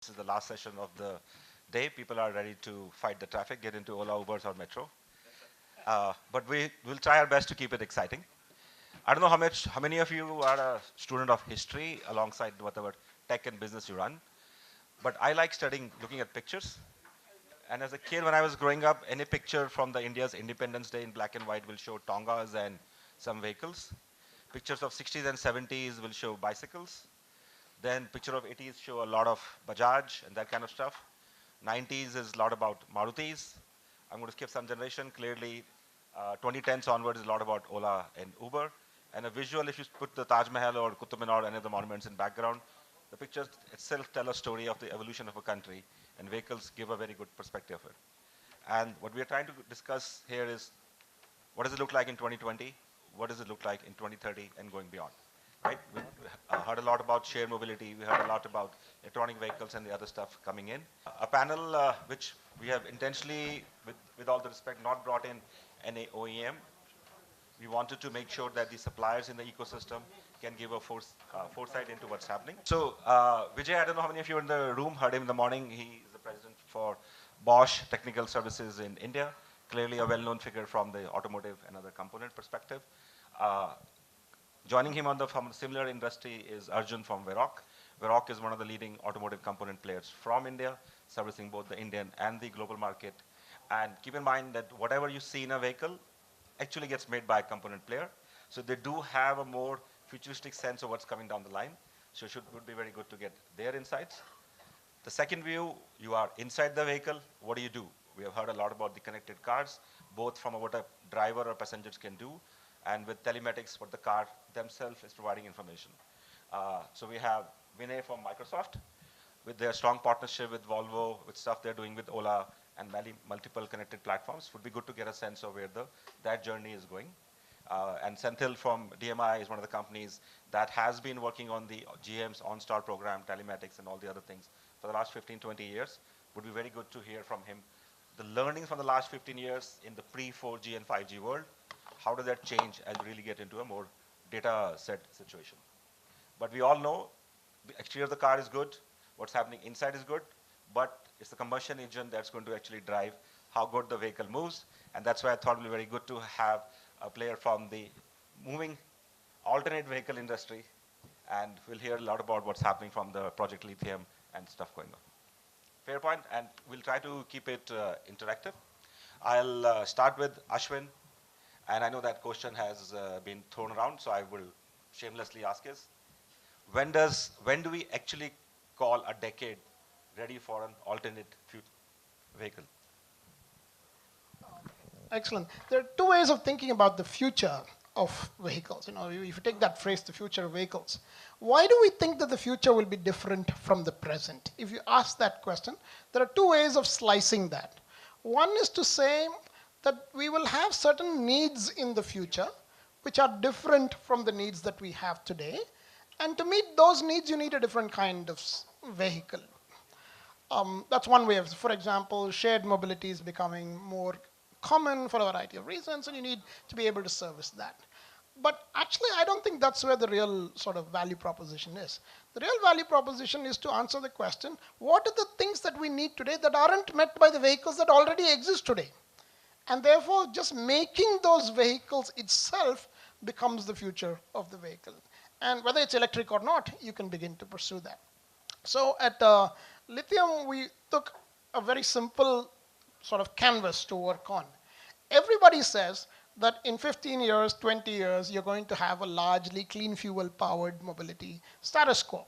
This is the last session of the day. People are ready to fight the traffic, get into Ola, Ubers, or Metro. But we will try our best to keep it exciting. I don't know how many of you are a student of history alongside whatever tech and business you run. But I like studying, looking at pictures. And as a kid, when I was growing up, any picture from the India's Independence Day in black and white will show Tongas and some vehicles. Pictures of 60s and 70s will show bicycles. Then picture of 80s show a lot of Bajaj and that kind of stuff. 90s is a lot about Marutis. I'm going to skip some generation. Clearly, 2010s onwards is a lot about Ola and Uber. And a visual, if you put the Taj Mahal or Qutub Minar or any of the monuments in background, the pictures itself tell a story of the evolution of a country, and vehicles give a very good perspective of it. And what we are trying to discuss here is, what does it look like in 2020? What does it look like in 2030 and going beyond? Right? We heard a lot about shared mobility. We heard a lot about electronic vehicles and the other stuff coming in. A panel which we have intentionally, with all the respect, not brought in any OEM. We wanted to make sure that the suppliers in the ecosystem can give a foresight into what's happening. So Vijay, I don't know how many of you in the room heard him in the morning. He is the president for Bosch Technical Services in India. Clearly a well-known figure from the automotive and other component perspective. Joining him from a similar industry is Arjun from Varroc. Varroc is one of the leading automotive component players from India, servicing both the Indian and the global market. And keep in mind that whatever you see in a vehicle actually gets made by a component player. So they do have a more futuristic sense of what's coming down the line. So it would be very good to get their insights. The second view, you are inside the vehicle. What do you do? We have heard a lot about the connected cars, both from what a driver or passengers can do, and with telematics, what the car themselves is providing information. So we have Vinay from Microsoft, with their strong partnership with Volvo, with stuff they're doing with Ola, and multiple connected platforms. Would be good to get a sense of where that journey is going. And Senthil from DMI is one of the companies that has been working on the GM's OnStar program, telematics, and all the other things for the last 15, 20 years. Would be very good to hear from him. The learnings from the last 15 years in the pre-4G and 5G world, how does that change as we really get into a more data set situation? But we all know the exterior of the car is good, what's happening inside is good, but it's the combustion engine that's going to actually drive how good the vehicle moves. And that's why I thought it would be very good to have a player from the moving alternate vehicle industry. And we'll hear a lot about what's happening from the Project Lithium and stuff going on. Fair point, and we'll try to keep it interactive. I'll start with Ashwin. And I know that question has been thrown around, so I will shamelessly ask is, when do we actually call a decade ready for an alternate vehicle? Excellent. There are two ways of thinking about the future of vehicles. If you take that phrase, the future of vehicles, why do we think that the future will be different from the present? If you ask that question, there are two ways of slicing that. One is to say that we will have certain needs in the future which are different from the needs that we have today. And to meet those needs, you need a different kind of vehicle. That's one way of, for example, shared mobility is becoming more common for a variety of reasons, and you need to be able to service that. But actually, I don't think that's where the real sort of value proposition is. The real value proposition is to answer the question, what are the things that we need today that aren't met by the vehicles that already exist today? And therefore, just making those vehicles itself becomes the future of the vehicle. And whether it's electric or not, you can begin to pursue that. So at Lithium, we took a very simple sort of canvas to work on. Everybody says that in 15 years, 20 years, you're going to have a largely clean fuel powered mobility status quo.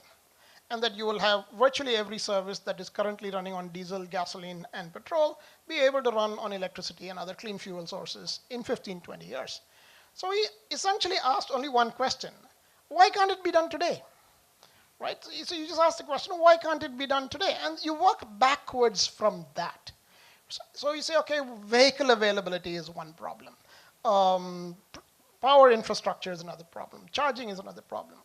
And that you will have virtually every service that is currently running on diesel, gasoline, and petrol be able to run on electricity and other clean fuel sources in 15, 20 years. So we essentially asked only one question. Why can't it be done today? Right? So you just ask the question, why can't it be done today? And you work backwards from that. So you say, okay, vehicle availability is one problem. Power infrastructure is another problem. Charging is another problem.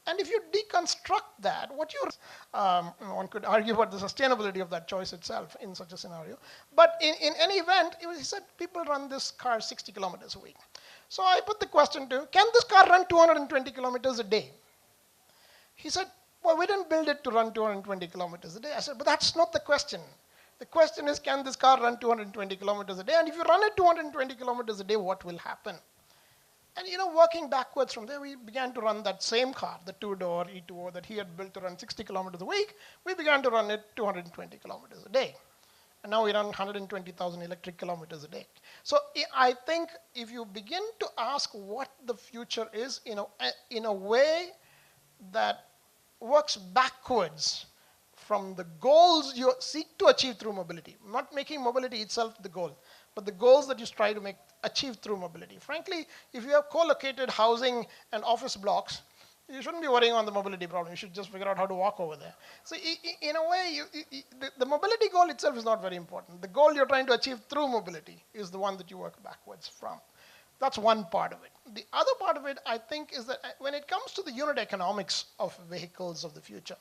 And if you deconstruct that, one could argue about the sustainability of that choice itself in such a scenario. But in any event, he said people run this car 60 kilometers a week. So I put the question to him, can this car run 220 kilometers a day? He said, well, we didn't build it to run 220 kilometers a day. I said, but that's not the question. The question is, can this car run 220 kilometers a day? And if you run it 220 kilometers a day, what will happen? And working backwards from there, we began to run that same car, the two-door E2O that he had built to run 60 kilometers a week. We began to run it 220 kilometers a day. And now we run 120,000 electric kilometers a day. So I think if you begin to ask what the future is in a way that works backwards from the goals you seek to achieve through mobility, not making mobility itself the goal, but the goals that you try to achieve through mobility. Frankly, if you have co-located housing and office blocks, you shouldn't be worrying on the mobility problem. You should just figure out how to walk over there. So in a way, the mobility goal itself is not very important. The goal you're trying to achieve through mobility is the one that you work backwards from. That's one part of it. The other part of it, I think, is that when it comes to the unit economics of vehicles of the future,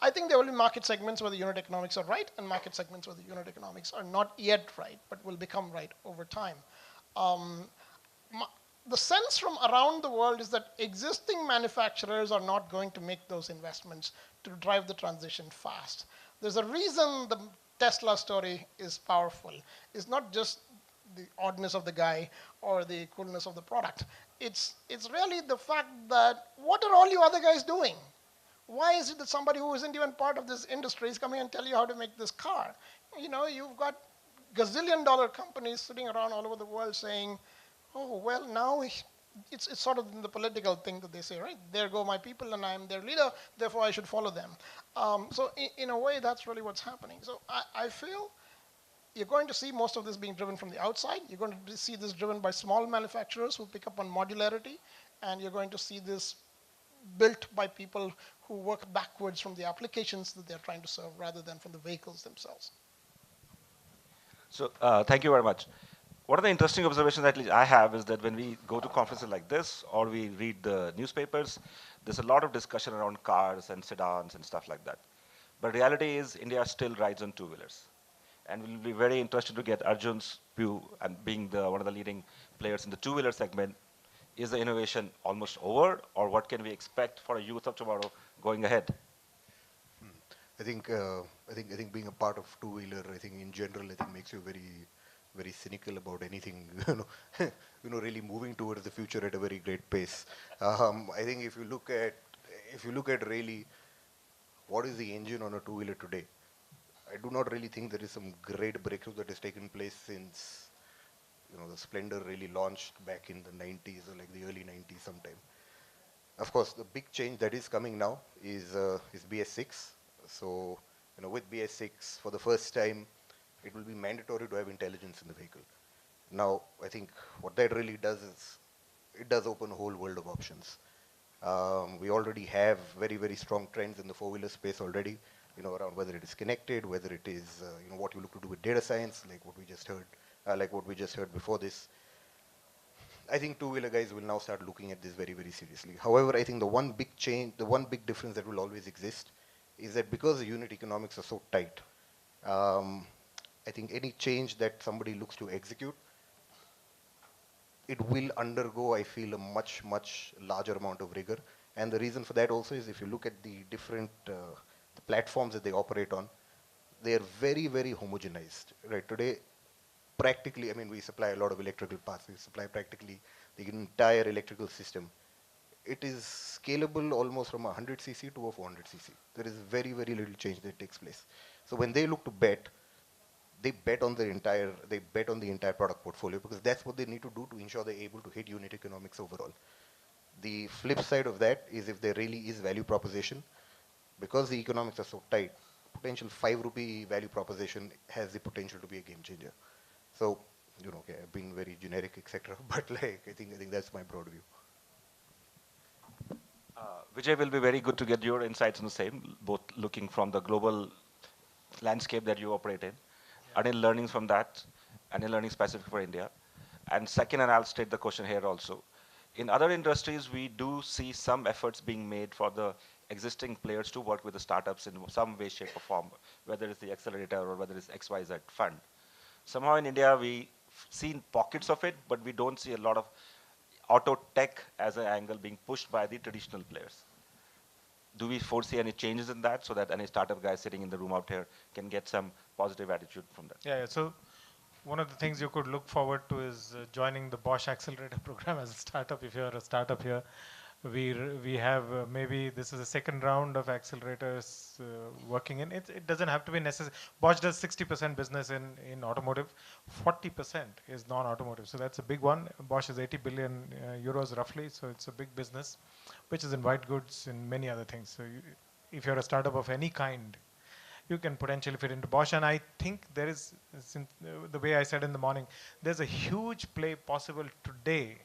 I think there will be market segments where the unit economics are right and market segments where the unit economics are not yet right, but will become right over time. The sense from around the world is that existing manufacturers are not going to make those investments to drive the transition fast. There's a reason the Tesla story is powerful. It's not just the oddness of the guy or the coolness of the product. It's really the fact that what are all you other guys doing? Why is it that somebody who isn't even part of this industry is coming and tell you how to make this car? You've got gazillion-dollar companies sitting around all over the world saying, oh, well, now it's sort of the political thing that they say, right? There go my people and I'm their leader, therefore I should follow them. So in a way, that's really what's happening. So I feel you're going to see most of this being driven from the outside. You're going to see this driven by small manufacturers who pick up on modularity, and you're going to see this built by people who work backwards from the applications that they're trying to serve rather than from the vehicles themselves. So thank you very much. One of the interesting observations at least I have is that when we go to conferences like this or we read the newspapers, there's a lot of discussion around cars and sedans and stuff like that. But reality is India still rides on two-wheelers. And we'll be very interested to get Arjun's view, and being one of the leading players in the two-wheeler segment. Is the innovation almost over, or what can we expect for a youth of tomorrow going ahead? I think being a part of two-wheeler, I think in general, I think makes you very cynical about anything, really moving towards the future at a very great pace. I think if you look at really what is the engine on a two-wheeler today, I do not really think there is some great breakthrough that has taken place since the Splendor really launched back in the 90s or like the early 90s sometime. Of course, the big change that is coming now is BS6. So, with BS6, for the first time, it will be mandatory to have intelligence in the vehicle. Now, I think what that really does is, it does open a whole world of options. We already have very, very strong trends in the four-wheeler space already, around whether it is connected, whether it is, what you look to do with data science, like what we just heard before this. I think two-wheeler guys will now start looking at this very, very seriously. However, I think the one big change, the one big difference that will always exist is that because the unit economics are so tight, I think any change that somebody looks to execute, it will undergo, I feel, a much, much larger amount of rigor. And the reason for that also is if you look at the different the platforms that they operate on, they are very, very homogenized. Right today, practically, we supply a lot of electrical parts. We supply practically the entire electrical system. It is scalable almost from 100cc to a 400cc. There is very, very little change that takes place. So when they look to bet, they bet on the entire product portfolio, because that's what they need to do to ensure they're able to hit unit economics overall. The flip side of that is if there really is value proposition, because the economics are so tight, potential 5 rupee value proposition has the potential to be a game changer. So, okay, being very generic, etc. But I think that's my broad view. Vijay, will be very good to get your insights on the same, both looking from the global landscape that you operate in, any learnings from that, any learning specific for India. And second, and I'll state the question here also, in other industries, we do see some efforts being made for the existing players to work with the startups in some way, shape, or form, whether it's the accelerator or whether it's XYZ fund. Somehow in India, we've seen pockets of it, but we don't see a lot of auto tech as an angle being pushed by the traditional players. do we foresee any changes in that so that any startup guy sitting in the room out here can get some positive attitude from that? Yeah, yeah. So one of the things you could look forward to is joining the Bosch Accelerator program as a startup. If you're a startup here, we have maybe this is the second round of accelerators working in it. It doesn't have to be necessary. Bosch does 60% business in automotive, 40% is non-automotive. So that's a big one. Bosch is 80 billion euros roughly. So it's a big business, which is in white goods and many other things. So if you're a startup of any kind, you can potentially fit into Bosch. And I think there is, the way I said in the morning, there's a huge play possible today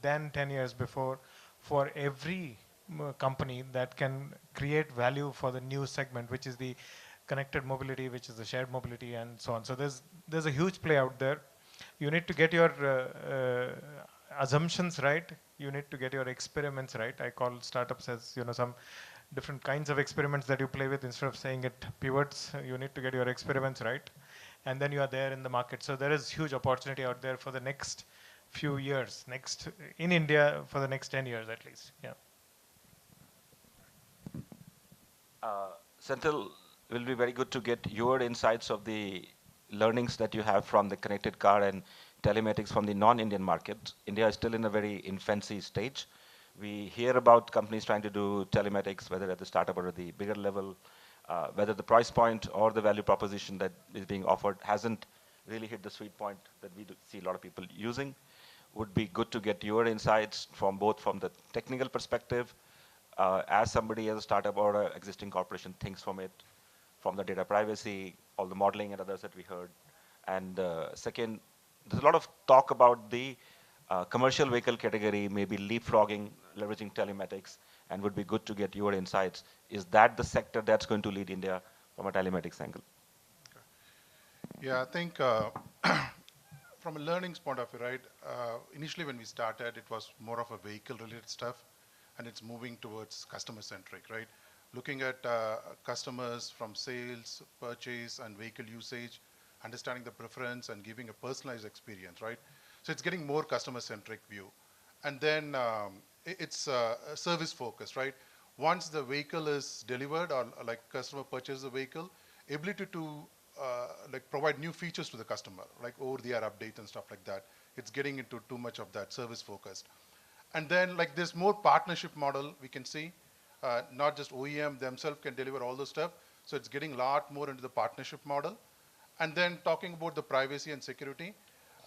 than 10 years before for every company that can create value for the new segment, which is the connected mobility, which is the shared mobility, and so on. So there's a huge play out there. You need to get your assumptions right. You need to get your experiments right. I call startups as some different kinds of experiments that you play with. Instead of saying it pivots, you need to get your experiments right, and then you are there in the market. So there is huge opportunity out there for the next few years, in India for the next 10 years at least. Yeah. Senthil, will be very good to get your insights of the learnings that you have from the connected car and telematics from the non-Indian market. India is still in a very infancy stage. We hear about companies trying to do telematics, whether at the startup or at the bigger level, whether the price point or the value proposition that is being offered hasn't really hit the sweet point that we see a lot of people using. Would be good to get your insights from both from the technical perspective, as somebody as a startup or an existing corporation thinks from it, from the data privacy, all the modeling and others that we heard. And second, there's a lot of talk about the commercial vehicle category, maybe leapfrogging, leveraging telematics, and would be good to get your insights. Is that the sector that's going to lead India from a telematics angle? Yeah, I think from a learnings point of view, right, initially when we started, it was more of a vehicle-related stuff, and it's moving towards customer-centric, right? Looking at customers from sales, purchase, and vehicle usage, understanding the preference and giving a personalized experience, right? So it's getting more customer-centric view. And then it's service-focused, right? Once the vehicle is delivered or like customer purchases the vehicle, ability to like provide new features to the customer, like over-the-air update and stuff like that. It's getting into too much of that service-focused. And then like this more partnership model we can see, not just OEM themselves can deliver all the stuff. So it's getting a lot more into the partnership model. And then talking about the privacy and security,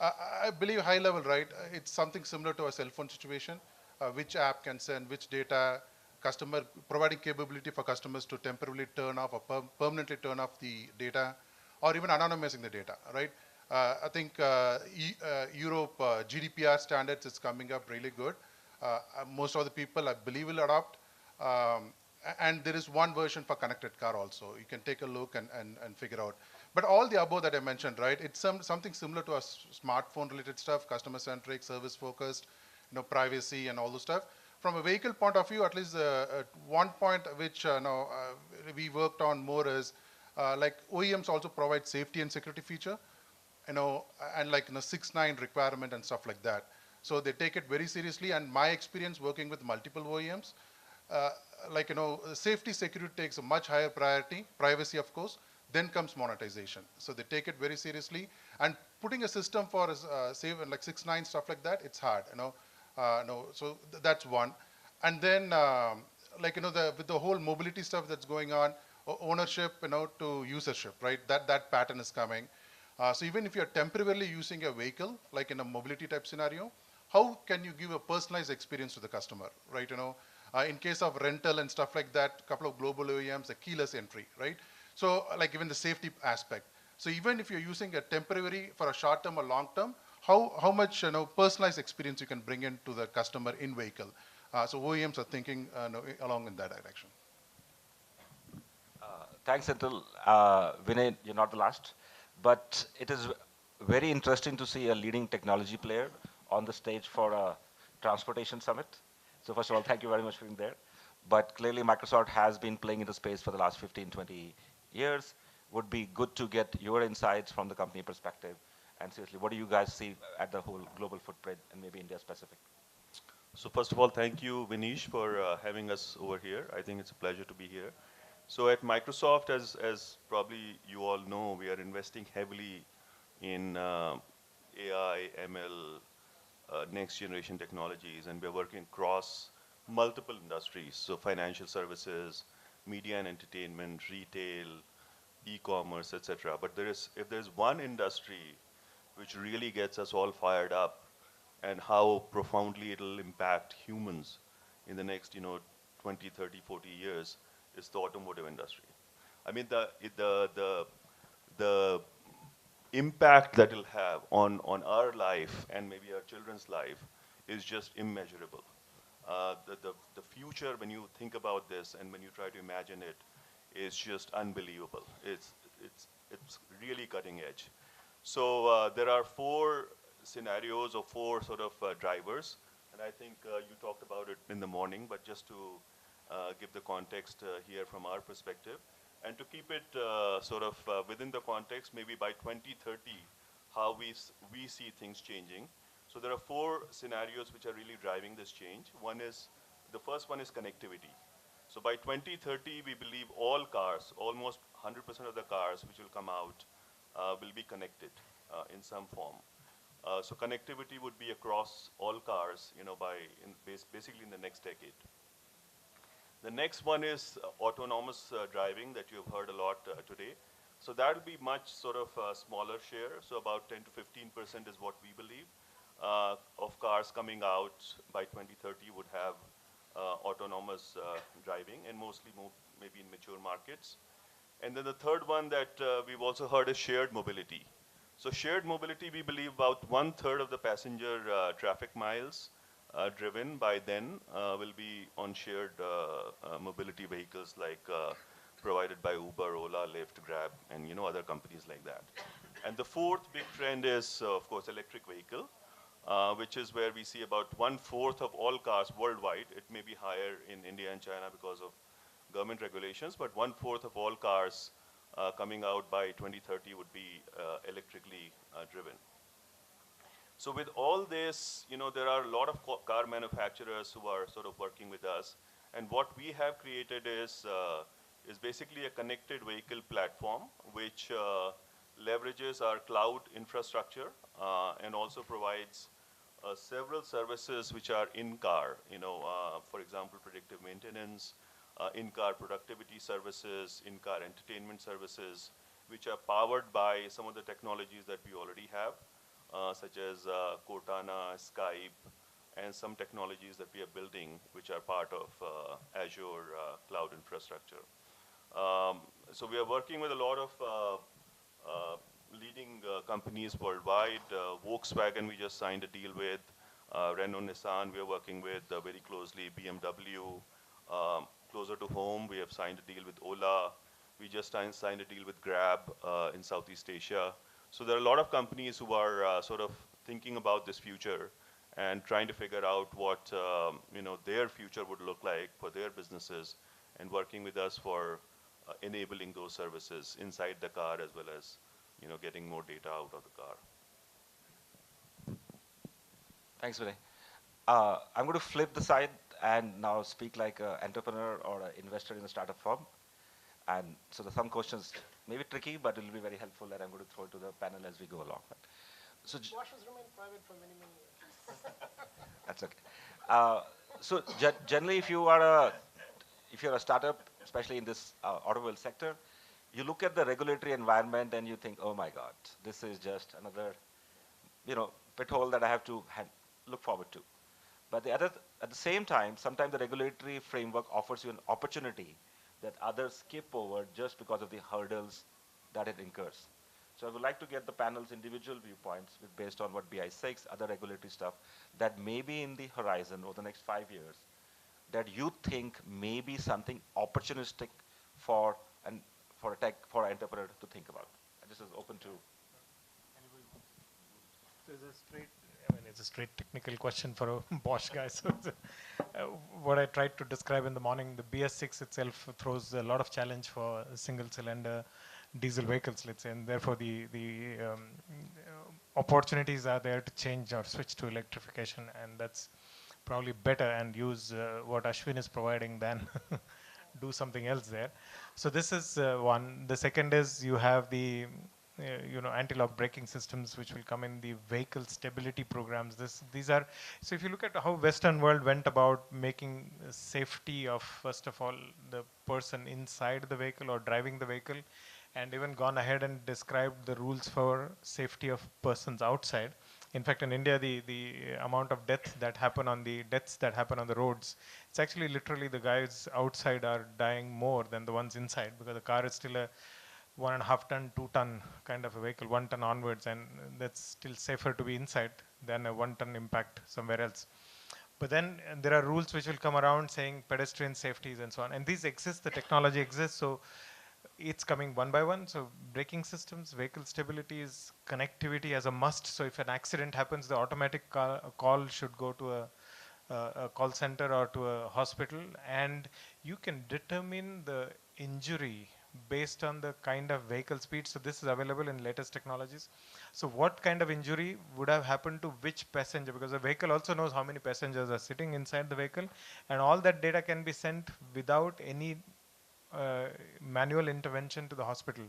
I believe high level, right? It's something similar to a cell phone situation, which app can send which data, customer providing capability for customers to temporarily turn off or permanently turn off the data, or even anonymizing the data, right? I think Europe GDPR standards is coming up really good. Most of the people, I believe, will adopt. And there is one version for connected car also. You can take a look and figure out. But all the above that I mentioned, right? It's something similar to a smartphone-related stuff, customer-centric, service-focused, privacy and all the stuff. From a vehicle point of view, at least one point which we worked on more is like OEMs also provide safety and security feature, and like 6.9 requirement and stuff like that. So they take it very seriously. And my experience working with multiple OEMs, safety security takes a much higher priority, privacy of course, then comes monetization. So they take it very seriously. And putting a system for save like 6.9 stuff like that, it's hard, so that's one. And then with the whole mobility stuff that's going on, ownership, to usership, right? That pattern is coming. So even if you're temporarily using a vehicle, like in a mobility type scenario, how can you give a personalized experience to the customer, right? In case of rental and stuff like that, a couple of global OEMs, a keyless entry, right? So like even the safety aspect. So even if you're using a temporary for a short term or long term, how much personalized experience you can bring into the customer in vehicle. So OEMs are thinking along in that direction. Thanks, Senthil. Vinay, you're not the last, but it is very interesting to see a leading technology player on the stage for a transportation summit. So first of all, thank you very much for being there. But clearly Microsoft has been playing in the space for the last 15, 20 years. Would be good to get your insights from the company perspective. And seriously, what do you guys see at the whole global footprint and maybe India specific? So first of all, thank you, Vinish, for having us over here. I think it's a pleasure to be here. So at Microsoft, as probably you all know, we are investing heavily in AI, ML, next generation technologies, and we're working across multiple industries. So financial services, media and entertainment, retail, e-commerce, etc. But if there's one industry which really gets us all fired up and how profoundly it'll impact humans in the next, 20, 30, 40 years is the automotive industry. I mean, the impact that it'll have on our life and maybe our children's life is just immeasurable. The future, when you think about this and when you try to imagine it, is just unbelievable. It's really cutting edge. So there are four scenarios or four sort of drivers, and I think you talked about it in the morning, but just to give the context here from our perspective, and to keep it sort of within the context, maybe by 2030, how we see things changing. So there are four scenarios which are really driving this change. The first one is connectivity. So by 2030, we believe all cars, almost 100% of the cars which will come out, will be connected in some form. So connectivity would be across all cars, basically in the next decade. The next one is autonomous driving that you've heard a lot today. So that will be much sort of smaller share. So about 10 to 15% is what we believe of cars coming out by 2030 would have autonomous driving, and mostly maybe in mature markets. And then the third one that we've also heard is shared mobility. So shared mobility, we believe about 1/3 of the passenger traffic miles driven by then will be on shared mobility vehicles like provided by Uber, Ola, Lyft, Grab, and other companies like that. And the fourth big trend is, of course, electric vehicle, which is where we see about 1/4 of all cars worldwide. It may be higher in India and China because of government regulations, but 1/4 of all cars coming out by 2030 would be electrically driven. So with all this, there are a lot of car manufacturers who are sort of working with us. And what we have created is basically a connected vehicle platform, which leverages our cloud infrastructure and also provides several services which are in-car, for example, predictive maintenance, in-car productivity services, in-car entertainment services, which are powered by some of the technologies that we already have, such as Cortana, Skype, and some technologies that we are building, which are part of Azure cloud infrastructure. So we are working with a lot of leading companies worldwide. Volkswagen, we just signed a deal with. Renault, Nissan, we are working with very closely. BMW. Closer to home, we have signed a deal with Ola. We just signed a deal with Grab in Southeast Asia. So there are a lot of companies who are sort of thinking about this future and trying to figure out what their future would look like for their businesses, and working with us for enabling those services inside the car, as well as getting more data out of the car. Thanks, Vinay. I'm going to flip the side and now speak like an entrepreneur or an investor in a startup firm. And so there's some questions, maybe tricky, but it will be very helpful, and I'm going to throw it to the panel as we go along. So Bosch has remained private for many, many years. that's okay. So generally, if you're a startup, especially in this automobile sector, you look at the regulatory environment and you think, oh my God, this is just another, pit hole that I have to look forward to. But at the same time, sometimes the regulatory framework offers you an opportunity that others skip over just because of the hurdles that it incurs. So I would like to get the panel's individual viewpoints based on what BI6, other regulatory stuff that may be in the horizon over the next 5 years that you think may be something opportunistic for an entrepreneur to think about. And this is open to. It's a straight technical question for a Bosch guy. So what I tried to describe in the morning, the BS6 itself throws a lot of challenge for single-cylinder diesel vehicles, let's say, and therefore the opportunities are there to change or switch to electrification, and that's probably better and use what Ashwin is providing than do something else there. So this is one. The second is you have the anti-lock braking systems which will come in the vehicle stability programs. These are, so if you look at how Western world went about making safety of, first of all, the person inside the vehicle or driving the vehicle, and even gone ahead and described the rules for safety of persons outside. In fact, in India, the amount of deaths that happen on the roads, it's actually literally the guys outside are dying more than the ones inside, because the car is still a 1.5 ton, 2 ton kind of a vehicle, 1 ton onwards, and that's still safer to be inside than a 1 ton impact somewhere else. But then there are rules which will come around saying pedestrian safeties and so on, and these exist, the technology exists, so it's coming one by one. So braking systems, vehicle stability, is connectivity as a must. So if an accident happens, the automatic call should go to a call center or to a hospital, and you can determine the injury based on the kind of vehicle speed. So this is available in latest technologies. So what kind of injury would have happened to which passenger, because the vehicle also knows how many passengers are sitting inside the vehicle, and all that data can be sent without any manual intervention to the hospital.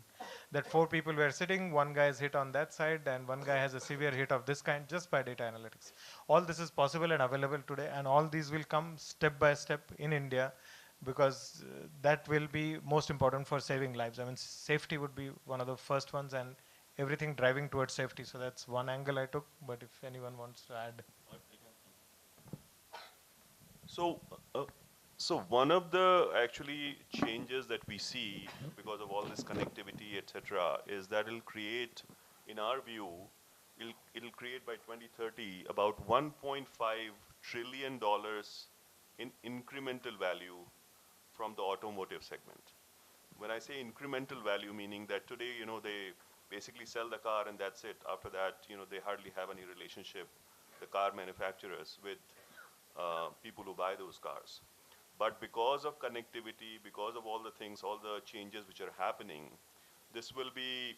That 4 people were sitting, 1 guy is hit on that side and 1 guy has a severe hit of this kind, just by data analytics. All this is possible and available today, and all these will come step by step in India, because that will be most important for saving lives. I mean, safety would be one of the first ones, and everything driving towards safety. So that's one angle I took, but if anyone wants to add. So one of the actually changes that we see because of all this connectivity, etc., is that it'll create, in our view, it'll create by 2030 about $1.5 trillion in incremental value from the automotive segment. When I say incremental value, meaning that today, they basically sell the car and that's it. After that, they hardly have any relationship, the car manufacturers, with people who buy those cars. But because of connectivity, because of all the things, all the changes which are happening, this will be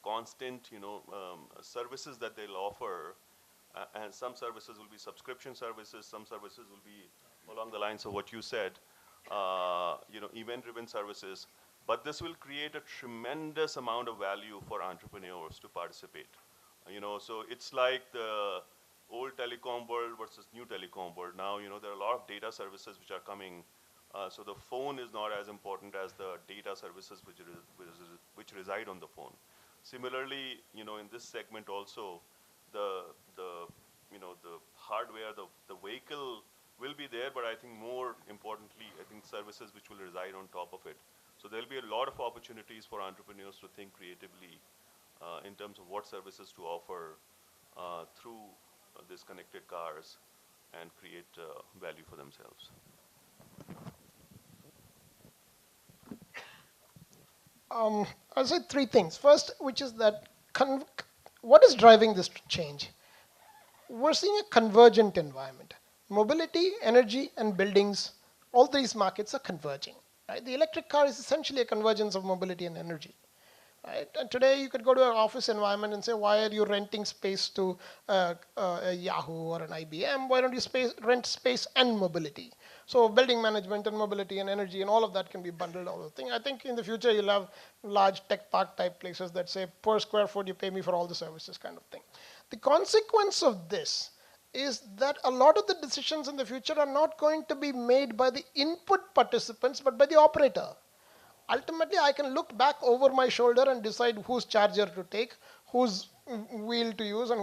constant, services that they'll offer, and some services will be subscription services, some services will be along the lines of what you said, event-driven services. But this will create a tremendous amount of value for entrepreneurs to participate. So it's like the old telecom world versus new telecom world. Now, there are a lot of data services which are coming. So the phone is not as important as the data services which reside on the phone. Similarly, in this segment also, the hardware, the vehicle will be there, but I think more importantly, I think services which will reside on top of it. So there'll be a lot of opportunities for entrepreneurs to think creatively in terms of what services to offer through these connected cars and create value for themselves. I'll say 3 things. First, which is that what is driving this change? We're seeing a convergent environment. Mobility, energy, and buildings, all these markets are converging. Right? The electric car is essentially a convergence of mobility and energy. Right? And today you could go to an office environment and say, why are you renting space to a Yahoo or an IBM? Why don't you rent space and mobility? So building management and mobility and energy and all of that can be bundled all the thing. I think in the future you'll have large tech park type places that say per square foot you pay me for all the services kind of thing. The consequence of this is that a lot of the decisions in the future are not going to be made by the input participants but by the operator. Ultimately, I can look back over my shoulder and decide whose charger to take, whose wheel to use, and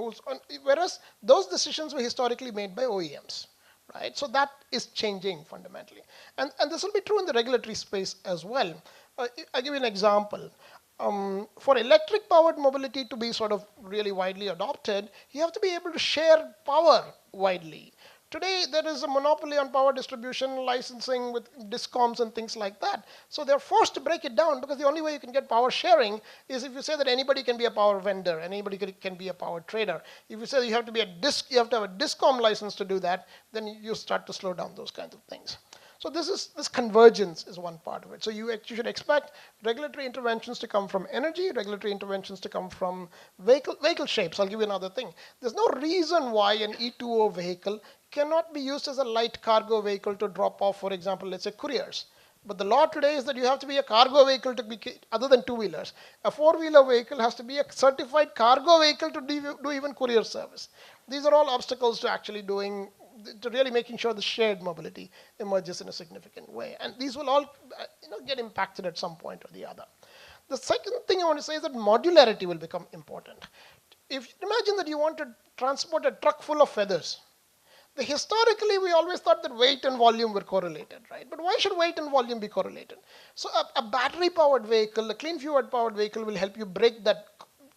whereas those decisions were historically made by OEMs, right? So that is changing fundamentally. And this will be true in the regulatory space as well. I'll give you an example. For electric powered mobility to be sort of really widely adopted, you have to be able to share power widely. Today, there is a monopoly on power distribution, licensing with DISCOMs and things like that. So they're forced to break it down because the only way you can get power sharing is if you say that anybody can be a power vendor, anybody can be a power trader. If you say you have to have a DISCOM license to do that, then you start to slow down those kinds of things. So this convergence is one part of it. So you should expect regulatory interventions to come from energy, regulatory interventions to come from vehicle shapes. I'll give you another thing. There's no reason why an E2O vehicle cannot be used as a light cargo vehicle to drop off, for example, let's say couriers. But the law today is that you have to be a cargo vehicle to be, other than two-wheelers. A four-wheeler vehicle has to be a certified cargo vehicle to do even courier service. These are all obstacles to actually to really making sure the shared mobility emerges in a significant way. And these will all get impacted at some point or the other. The second thing I want to say is that modularity will become important. If you imagine that you want to transport a truck full of feathers, historically, we always thought that weight and volume were correlated, right? But why should weight and volume be correlated? So a battery-powered vehicle, a clean fuel-powered vehicle will help you break that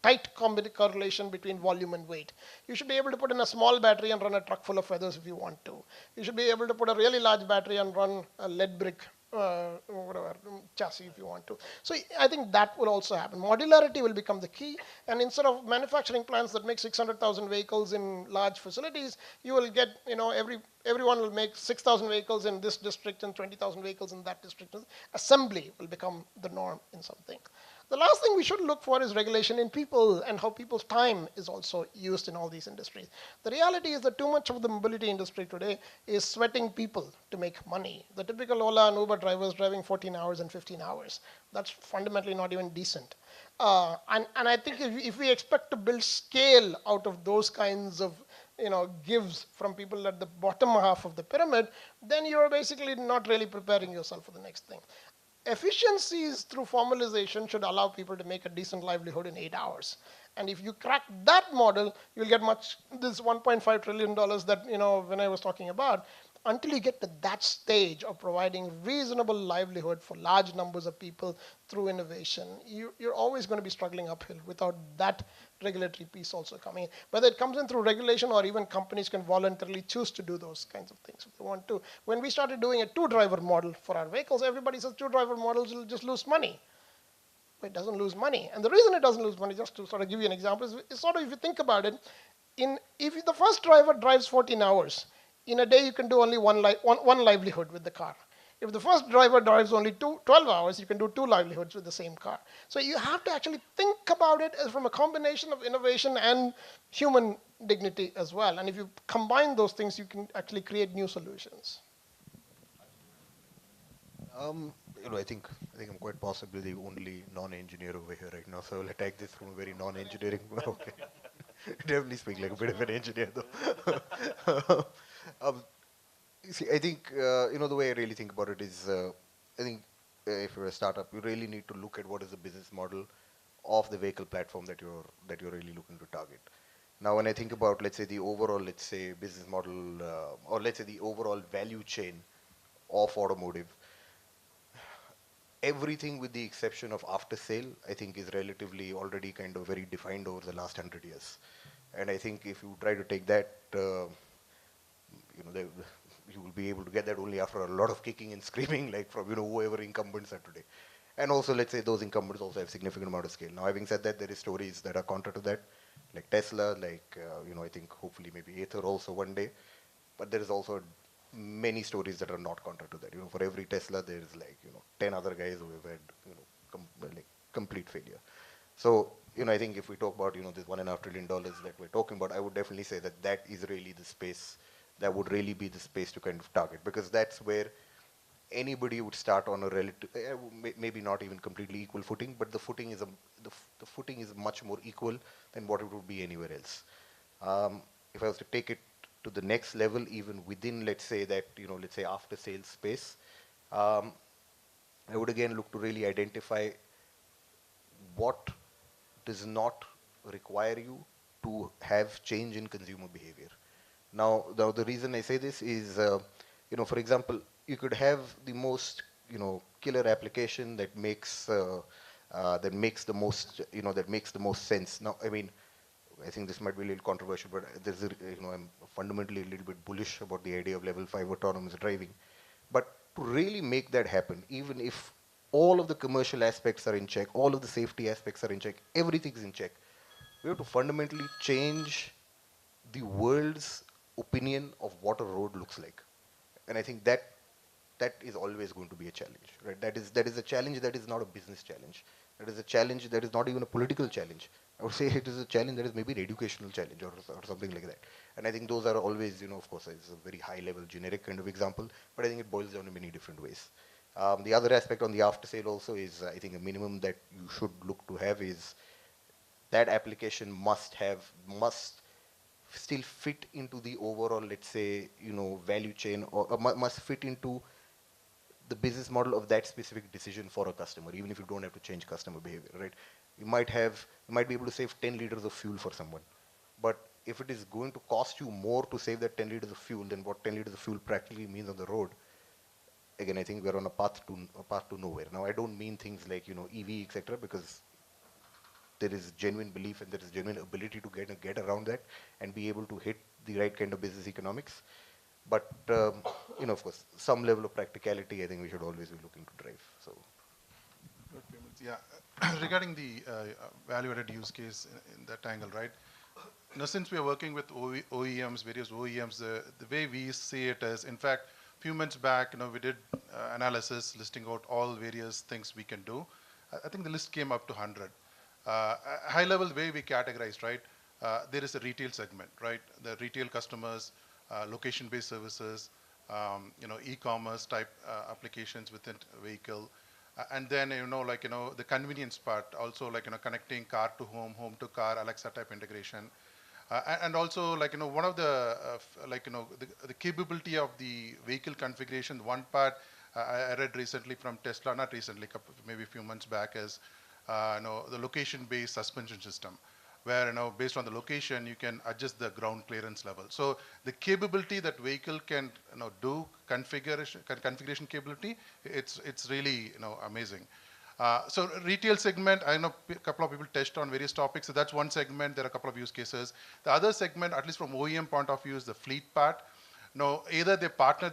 tight correlation between volume and weight. You should be able to put in a small battery and run a truck full of feathers if you want to. You should be able to put a really large battery and run a lead brick chassis if you want to. So I think that will also happen. Modularity will become the key, and instead of manufacturing plants that make 600,000 vehicles in large facilities, you will get, everyone will make 6,000 vehicles in this district and 20,000 vehicles in that district. Assembly will become the norm in something. The last thing we should look for is regulation in people and how people's time is also used in all these industries. The reality is that too much of the mobility industry today is sweating people to make money. The typical Ola and Uber drivers driving 14 hours and 15 hours. That's fundamentally not even decent. And I think if we expect to build scale out of those kinds of gives from people at the bottom half of the pyramid, then you're basically not really preparing yourself for the next thing. Efficiencies through formalization should allow people to make a decent livelihood in 8 hours. And if you crack that model, you'll get this $1.5 trillion that Vinay was talking about. Until you get to that stage of providing reasonable livelihood for large numbers of people through innovation, you're always going to be struggling uphill without that regulatory piece also coming in. Whether it comes in through regulation or even companies can voluntarily choose to do those kinds of things if they want to. When we started doing a two-driver model for our vehicles, everybody says two-driver models will just lose money. But it doesn't lose money. And the reason it doesn't lose money, just to sort of give you an example, is sort of, if you think about it, if the first driver drives 14 hours, in a day you can do only one livelihood with the car. If the first driver drives only 12 hours, you can do 2 livelihoods with the same car. So you have to actually think about it as from a combination of innovation and human dignity as well. And if you combine those things, you can actually create new solutions. I think I'm quite possibly the only non-engineer over here right now, so I'll attack this from a very non-engineering. Okay, definitely speak like a bit of an engineer though. See, I think the way I really think about it is, I think if you're a startup, you really need to look at what is the business model of the vehicle platform that you're really looking to target. Now, when I think about, let's say, the overall, business model, or let's say the overall value chain of automotive, everything with the exception of after sale, I think is relatively already kind of very defined over the last 100 years. And I think if you try to take that, you will be able to get that only after a lot of kicking and screaming, like from whoever incumbents are today. And also, let's say those incumbents also have significant amount of scale. Now, having said that, there is stories that are counter to that, like Tesla, like I think hopefully maybe Ather also one day. But there is also many stories that are not counter to that. For every Tesla, there is 10 other guys who have had complete failure. So I think if we talk about this $1.5 trillion that we're talking about, I would definitely say that is really the space. That would really be the space to kind of target, because that's where anybody would start on a relative, maybe not even completely equal footing, but the footing is the footing is much more equal than what it would be anywhere else. If I was to take it to the next level, even within, let's say after sales space, I would again look to really identify what does not require you to have change in consumer behavior. Now, the reason I say this is, for example, you could have the most, killer application that makes the most sense. Now, I mean, I think this might be a little controversial, but there's I'm fundamentally a little bit bullish about the idea of level 5 autonomous driving. But to really make that happen, even if all of the commercial aspects are in check, all of the safety aspects are in check, everything's in check, we have to fundamentally change the world's opinion of what a road looks like. And I think that that is always going to be a challenge, right? That is a challenge that is not a business challenge. That is a challenge that is not even a political challenge. I would say it is a challenge that is maybe an educational challenge or something like that. And I think those are always, of course, it's a very high level generic kind of example, but I think it boils down in many different ways. The other aspect on the after sale also is, I think, a minimum that you should look to have is that application must still fit into the overall, let's say, value chain, or must fit into the business model of that specific decision for a customer, even if you don't have to change customer behavior, right? You might be able to save 10 liters of fuel for someone, but if it is going to cost you more to save that 10 liters of fuel than what 10 liters of fuel practically means on the road, again, I think we're on a path to nowhere. Now, I don't mean things like, EV, etc., because there is genuine belief and there is genuine ability to get around that and be able to hit the right kind of business economics. But, of course, some level of practicality, I think we should always be looking to drive. So, Good payments, yeah. Regarding the value-added use case in that angle, right? Since we are working with OEMs, various OEMs, the way we see it is, in fact, few months back, we did analysis listing out all various things we can do. I think the list came up to 100. High level way we categorized, right? There is a retail segment, right? The retail customers, location-based services, e-commerce type applications within a vehicle. And then, the convenience part, also connecting car to home, home to car, Alexa type integration. And also, one of the, the capability of the vehicle configuration, one part I read recently from Tesla, not recently, maybe a few months back, is the location-based suspension system, where based on the location you can adjust the ground clearance level. So the capability that vehicle can do, configuration capability, it's really amazing. So retail segment, I know a couple of people touched on various topics. So that's one segment. There are a couple of use cases. The other segment, at least from OEM point of view, is the fleet part. Either they partner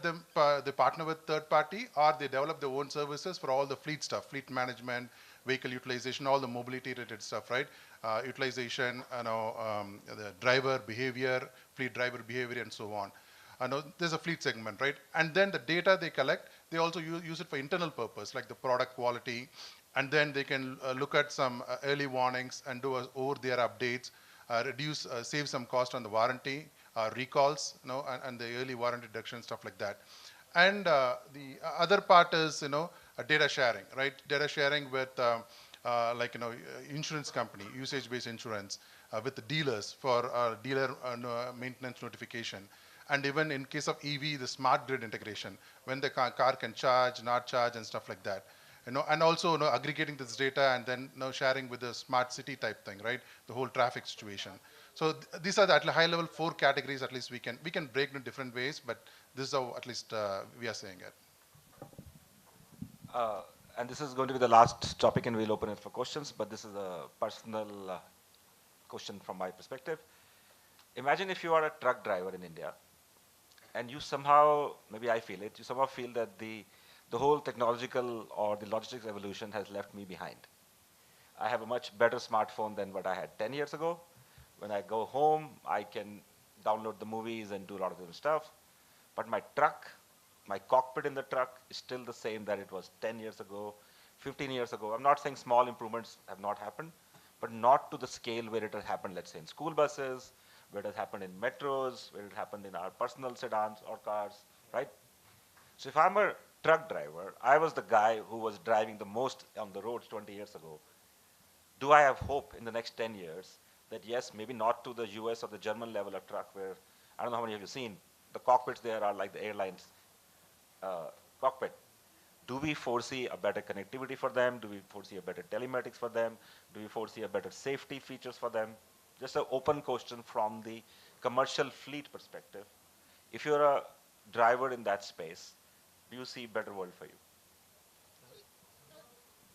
with third party, or they develop their own services for all the fleet stuff, fleet management, vehicle utilization, all the mobility related stuff, right? Utilization, the driver behavior, fleet driver behavior, and so on. There's a fleet segment, right? And then the data they collect, they also use it for internal purpose, like the product quality. And then they can look at some early warnings and do over-the-air updates, save some cost on the warranty, recalls, and the early warranty deduction, stuff like that. And the other part is, data sharing, right? Data sharing with, insurance company, usage-based insurance, with the dealers for dealer maintenance notification. And even in case of EV, the smart grid integration, when the car can charge, not charge, and stuff like that. And also aggregating this data and then sharing with the smart city type thing, right? The whole traffic situation. So these are the at high level 4 categories. At least we can break in different ways, but this is how at least we are saying it. And this is going to be the last topic, and we'll open it for questions. But this is a personal question from my perspective. Imagine if you are a truck driver in India, and you somehow, maybe I feel it, you somehow feel that the whole technological or the logistics evolution has left me behind. I have a much better smartphone than what I had 10 years ago. When I go home, I can download the movies and do a lot of different stuff. But my truck, my cockpit in the truck is still the same that it was 10 years ago, 15 years ago. I'm not saying small improvements have not happened, but not to the scale where it has happened, let's say, in school buses, where it has happened in metros, where it happened in our personal sedans or cars, right? So if I'm a truck driver, I was the guy who was driving the most on the roads 20 years ago. Do I have hope in the next 10 years that yes, maybe not to the US or the German level of truck where, I don't know how many of you have seen, the cockpits there are like the airlines cockpit. Do we foresee a better connectivity for them? Do we foresee a better telematics for them? Do we foresee a better safety features for them? Just an open question from the commercial fleet perspective. If you're a driver in that space, do you see a better world for you?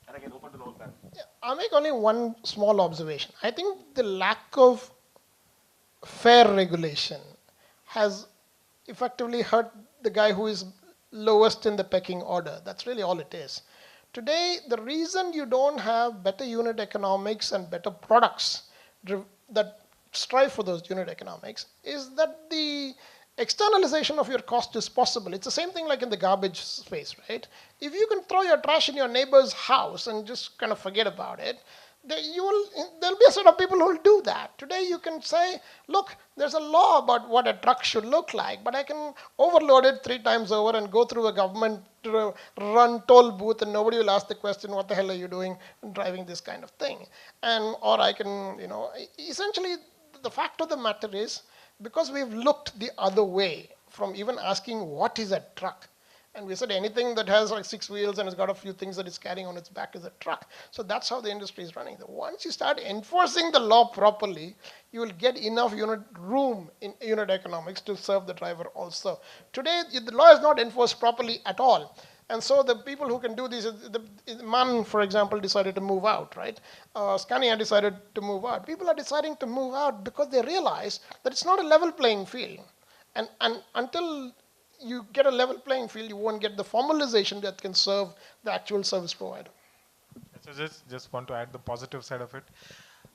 And again, open to the whole panel. Yeah, I'll make only one small observation. I think the lack of fair regulation has effectively hurt the guy who is lowest in the pecking order. That's really all it is. Today, the reason you don't have better unit economics and better products that strive for those unit economics is that the externalization of your cost is possible. It's the same thing like in the garbage space, right? If you can throw your trash in your neighbor's house and just kind of forget about it, there'll be a set of people who will do that. Today you can say, look, there's a law about what a truck should look like, but I can overload it 3 times over and go through a government run toll booth and nobody will ask the question, what the hell are you doing driving this kind of thing? Or I can, essentially the fact of the matter is, because we've looked the other way from even asking what is a truck, and we said anything that has like 6 wheels and has got a few things that it's carrying on its back is a truck. So that's how the industry is running. Once you start enforcing the law properly, you will get enough room in unit economics to serve the driver also. Today, the law is not enforced properly at all. And so the people who can do this, MAN, for example, decided to move out, right? Scania decided to move out. People are deciding to move out because they realize that it's not a level playing field. And until you get a level playing field, you won't get the formalization that can serve the actual service provider. So just want to add the positive side of it.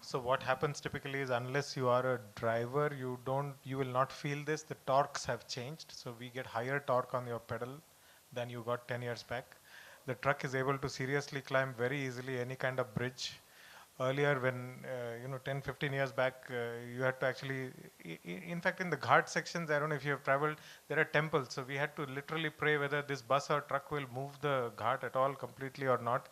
So what happens typically is unless you are a driver, you will not feel this. The torques have changed. So we get higher torque on your pedal than you got 10 years back. The truck is able to seriously climb very easily any kind of bridge. Earlier when, 10, 15 years back, you had to actually, in fact in the ghat sections, I don't know if you have traveled, there are temples. So we had to literally pray whether this bus or truck will move the ghat at all completely or not.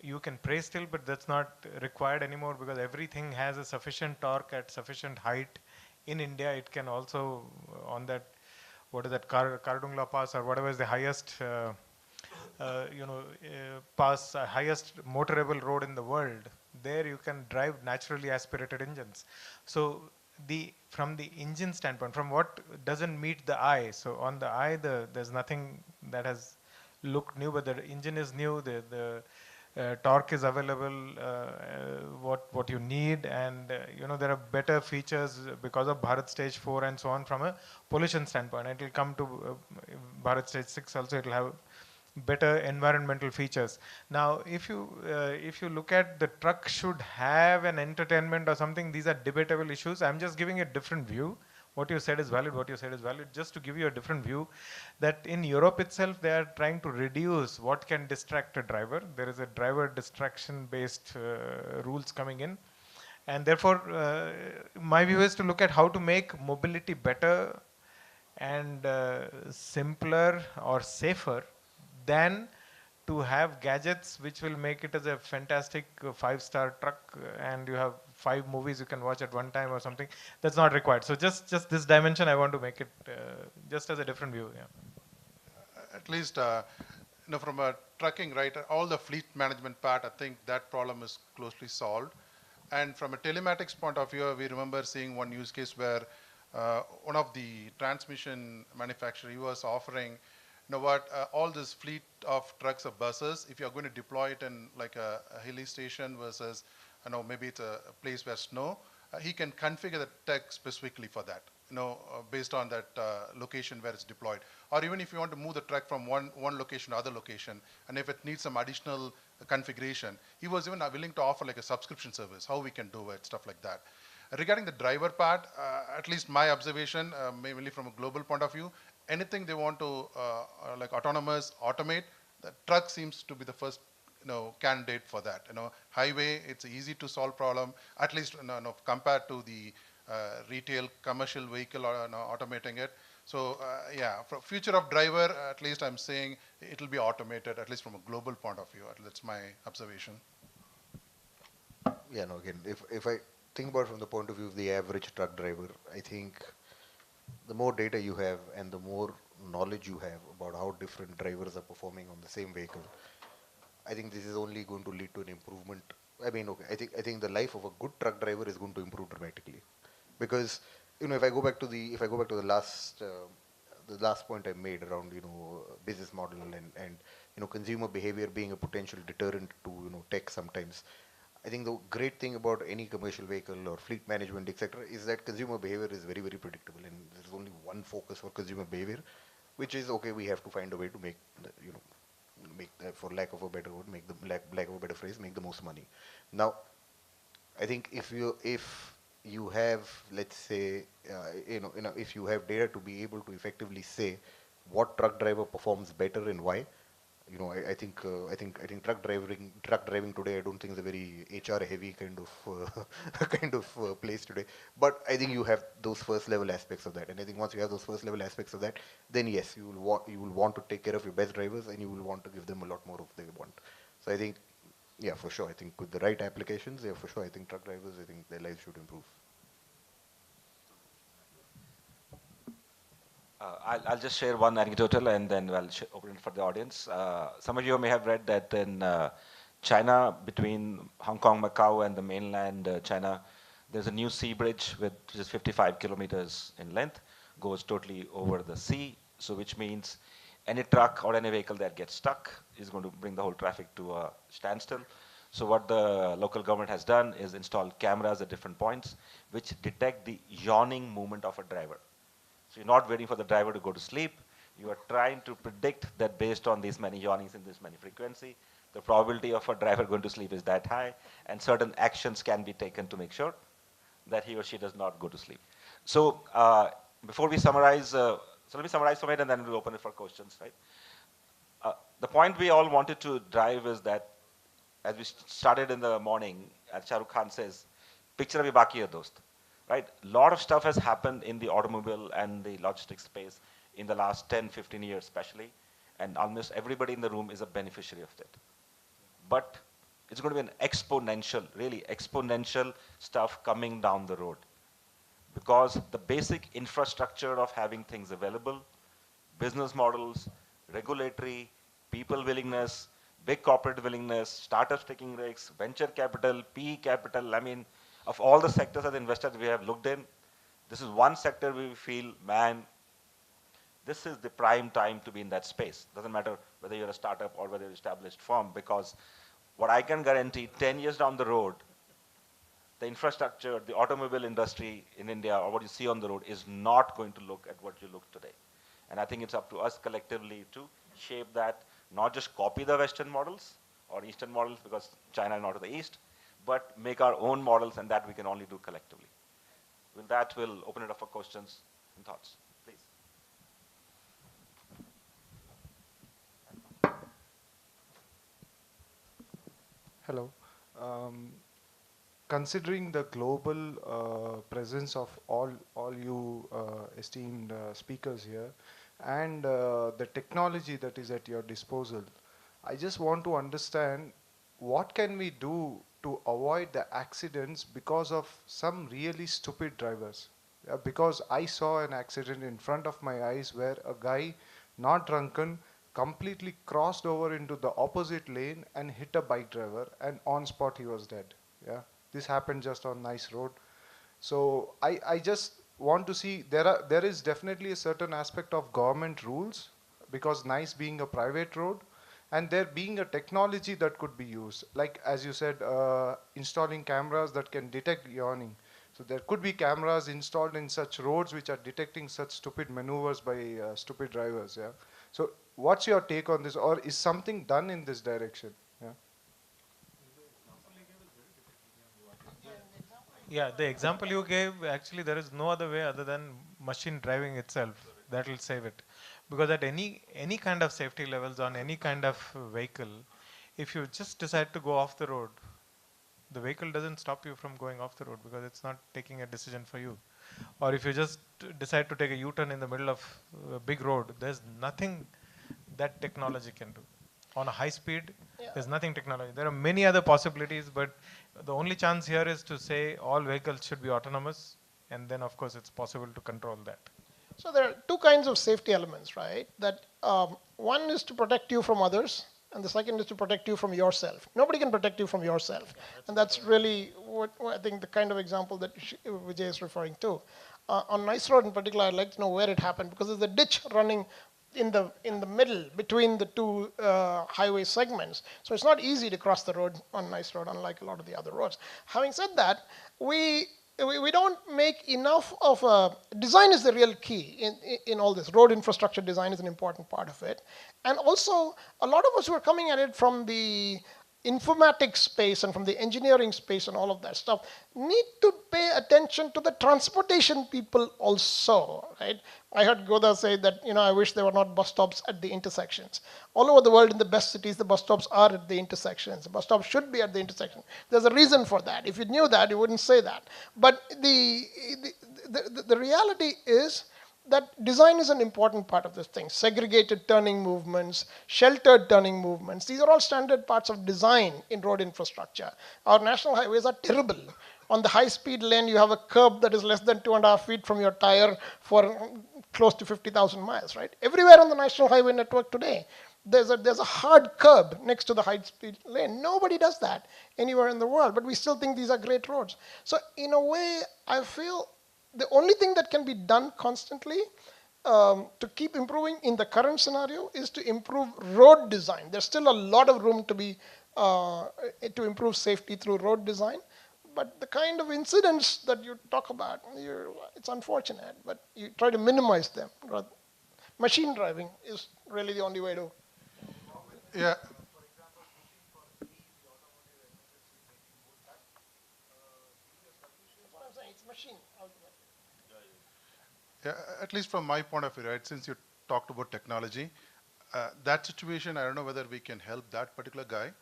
You can pray still, but that's not required anymore because everything has a sufficient torque at sufficient height. In India, it can also, on that, what is that, Kardungla Pass or whatever is the highest, pass, highest motorable road in the world. There you can drive naturally aspirated engines. So from the engine standpoint, from what doesn't meet the eye, so on the eye there's nothing that has looked new, but the engine is new, the torque is available, what you need, and there are better features because of Bharat Stage 4 and so on from a pollution standpoint. It will come to Bharat Stage 6 also, it will have better environmental features. Now, if you look at the truck should have an entertainment or something, these are debatable issues. I'm just giving a different view. What you said is valid, what you said is valid. Just to give you a different view, that in Europe itself, they are trying to reduce what can distract a driver. There is a driver distraction based rules coming in. And therefore, my view is to look at how to make mobility better and simpler or safer than to have gadgets which will make it as a fantastic 5-star truck and you have 5 movies you can watch at one time or something. That's not required. So just this dimension, I want to make it just as a different view. Yeah. At least, from a trucking, right, all the fleet management part, I think that problem is closely solved. And from a telematics point of view, we remember seeing one use case where one of the transmission manufacturer, he was offering, all this fleet of trucks or buses, if you're going to deploy it in like a hilly station versus, maybe it's a place where snow, he can configure the tech specifically for that, based on that location where it's deployed. Or even if you want to move the truck from one location to other location, and if it needs some additional configuration, he was even willing to offer like a subscription service, how we can do it, stuff like that. Regarding the driver part, at least my observation, mainly from a global point of view, anything they want to like autonomous, automate, the truck seems to be the first candidate for that. Highway, it's easy to solve problem, at least compared to the retail commercial vehicle or automating it. So yeah, for future of driver, at least I'm saying it will be automated, at least from a global point of view. That's my observation. Yeah, no, again, if I think about it from the point of view of the average truck driver, I think the more data you have and the more knowledge you have about how different drivers are performing on the same vehicle, I think this is only going to lead to an improvement. I mean, okay, I think the life of a good truck driver is going to improve dramatically, because if I go back to the last point I made around business model and consumer behavior being a potential deterrent to tech sometimes. I think the great thing about any commercial vehicle or fleet management, etc., is that consumer behavior is very, very predictable, and there's only one focus for consumer behavior, which is okay. We have to find a way to make, for lack of a better word, make the lack of a better phrase, make the most money. Now, I think if you have, let's say, if you have data to be able to effectively say what truck driver performs better and why, I think truck driving today, I don't think is a very HR heavy kind of place today. But I think you have those first level aspects of that, and I think once you have those first level aspects of that, then yes, you will want to take care of your best drivers, and you will want to give them a lot more of they want. So I think, yeah, for sure. I think with the right applications, yeah, for sure. I think truck drivers, I think their lives should improve. I'll just share one anecdotal and then I'll open it for the audience. Some of you may have read that in China, between Hong Kong, Macau, and the mainland China, there's a new sea bridge which is 55 kilometers in length, goes totally over the sea. So which means any truck or any vehicle that gets stuck is going to bring the whole traffic to a standstill. So what the local government has done is install cameras at different points which detect the yawning movement of a driver. So you're not waiting for the driver to go to sleep. You are trying to predict that based on these many yawnings in this many frequency, the probability of a driver going to sleep is that high, and certain actions can be taken to make sure that he or she does not go to sleep. So before we summarize, so let me summarize from it and then we'll open it for questions, right? The point we all wanted to drive is that as we started in the morning, as Shah Rukh Khan says, picture abhi baki hai dost. Right? A lot of stuff has happened in the automobile and the logistics space in the last 10, 15 years especially, and almost everybody in the room is a beneficiary of that. But it's going to be an exponential, really exponential stuff coming down the road, because the basic infrastructure of having things available, business models, regulatory, people willingness, big corporate willingness, startups taking risks, venture capital, PE capital, I mean, of all the sectors as investors we have looked in, this is one sector we feel, man, this is the prime time to be in that space. Doesn't matter whether you're a startup or whether you're an established firm, because what I can guarantee, 10 years down the road, the infrastructure, the automobile industry in India, or what you see on the road, is not going to look at what you look today. And I think it's up to us collectively to shape that, not just copy the Western models or Eastern models, because China is not to the East, but make our own models, and that we can only do collectively. With that, we'll open it up for questions and thoughts. Please. Hello. Considering the global presence of all you esteemed speakers here, and the technology that is at your disposal, I just want to understand what can we do to avoid the accidents because of some really stupid drivers. Because I saw an accident in front of my eyes where a guy, not drunken, completely crossed over into the opposite lane and hit a bike driver, and on spot he was dead. Yeah, this happened just on Nice Road. So I just want to see, there is definitely a certain aspect of government rules, because Nice being a private road, and there being a technology that could be used, like as you said, installing cameras that can detect yawning. So there could be cameras installed in such roads which are detecting such stupid maneuvers by stupid drivers. Yeah. So what's your take on this, or is something done in this direction? Yeah. Yeah, the example you gave, actually there is no other way other than machine driving itself that will save it. Because at any kind of safety levels on any kind of vehicle, if you just decide to go off the road, the vehicle doesn't stop you from going off the road because it's not taking a decision for you. Or if you just decide to take a U-turn in the middle of a big road, there's nothing that technology can do. On a high speed, there's nothing technology. There are many other possibilities, but the only chance here is to say all vehicles should be autonomous, and then of course it's possible to control that. So there are two kinds of safety elements, right? That one is to protect you from others, and the second is to protect you from yourself. Nobody can protect you from yourself. And that's really what I think the kind of example that Vijay is referring to. On Nice Road in particular, I'd like to know where it happened, because there's a ditch running in the middle between the two highway segments. So it's not easy to cross the road on Nice Road, unlike a lot of the other roads. Having said that, we don't make enough of a, design is the real key in all this. Road infrastructure design is an important part of it. And also, a lot of us who are coming at it from the informatics space and from the engineering space and all of that stuff need to pay attention to the transportation people also, right? I heard Goda say that, I wish there were not bus stops at the intersections. All over the world in the best cities, the bus stops are at the intersections. The bus stops should be at the intersection. There's a reason for that. If you knew that, you wouldn't say that. But the reality is that design is an important part of this thing. Segregated turning movements, sheltered turning movements, these are all standard parts of design in road infrastructure. Our national highways are terrible. On the high-speed lane, you have a curb that is less than 2.5 feet from your tire for close to 50,000 miles, right? Everywhere on the national highway network today, there's a hard curb next to the high-speed lane. Nobody does that anywhere in the world, but we still think these are great roads. So in a way, I feel the only thing that can be done constantly to keep improving in the current scenario is to improve road design. There's still a lot of room to improve safety through road design. But the kind of incidents that you talk about, it's unfortunate, but you try to minimize them. Machine driving is really the only way to. Yeah. It's machine. Yeah, at least from my point of view, right, since you talked about technology, that situation, I don't know whether we can help that particular guy,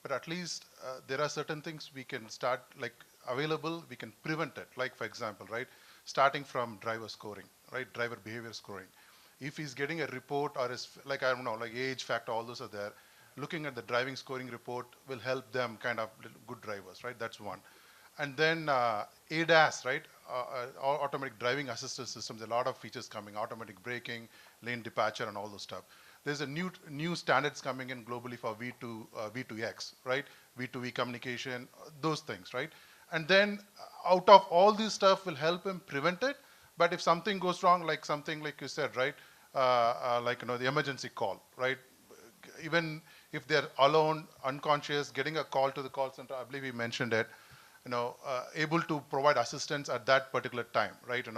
but at least there are certain things we can start, like available, we can prevent it. Like, for example, right, starting from driver scoring, right, driver behavior scoring. If he's getting a report or is, like, I don't know, like age factor, all those are there, looking at the driving scoring report will help them kind of good drivers, right? That's one. And then ADAS, right? Automatic driving assistance systems, a lot of features coming, automatic braking, lane departure, and all those stuff. There's a new standards coming in globally for V2X, right? V2V communication, those things, right? And then out of all this stuff will help him prevent it. But if something goes wrong, like something like you said, right? Like, the emergency call, right? Even if they're alone, unconscious, getting a call to the call center, I believe he mentioned it, able to provide assistance at that particular time, right?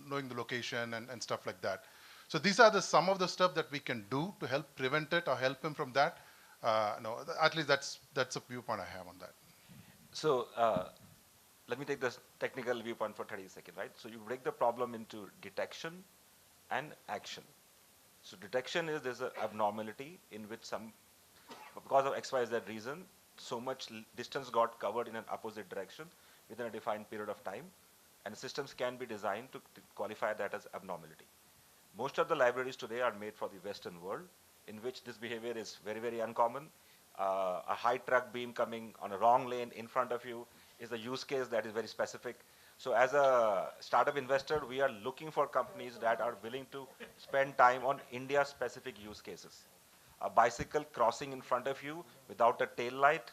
Knowing the location and stuff like that. So these are some of the stuff that we can do to help prevent it or help him from that. At least that's a viewpoint I have on that. So let me take this technical viewpoint for 30 seconds, right? So you break the problem into detection and action. So detection is there's an abnormality in which because of XYZ reason, so much distance got covered in an opposite direction within a defined period of time, and systems can be designed to qualify that as abnormality. Most of the libraries today are made for the Western world, in which this behavior is very, very uncommon. A high truck beam coming on a wrong lane in front of you is a use case that is very specific. So as a startup investor, we are looking for companies that are willing to spend time on India-specific use cases. A bicycle crossing in front of you without a tail light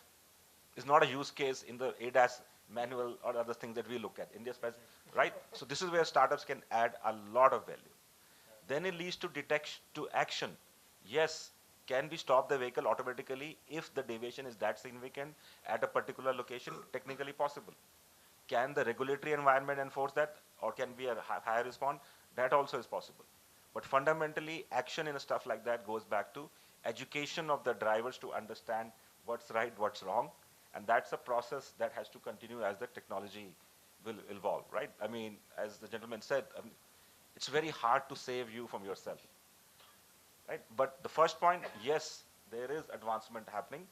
is not a use case in the ADAS manual or other things that we look at. India-specific, right? So this is where startups can add a lot of value. Then it leads to detection, to action. Yes, can we stop the vehicle automatically if the deviation is that significant at a particular location? Technically possible. Can the regulatory environment enforce that, or can be a higher response? That also is possible. But fundamentally, action in stuff like that goes back to education of the drivers to understand what's right, what's wrong, and that's a process that has to continue as the technology will evolve, right? I mean, as the gentleman said, it's very hard to save you from yourself, right? But the first point, yes, there is advancement happening.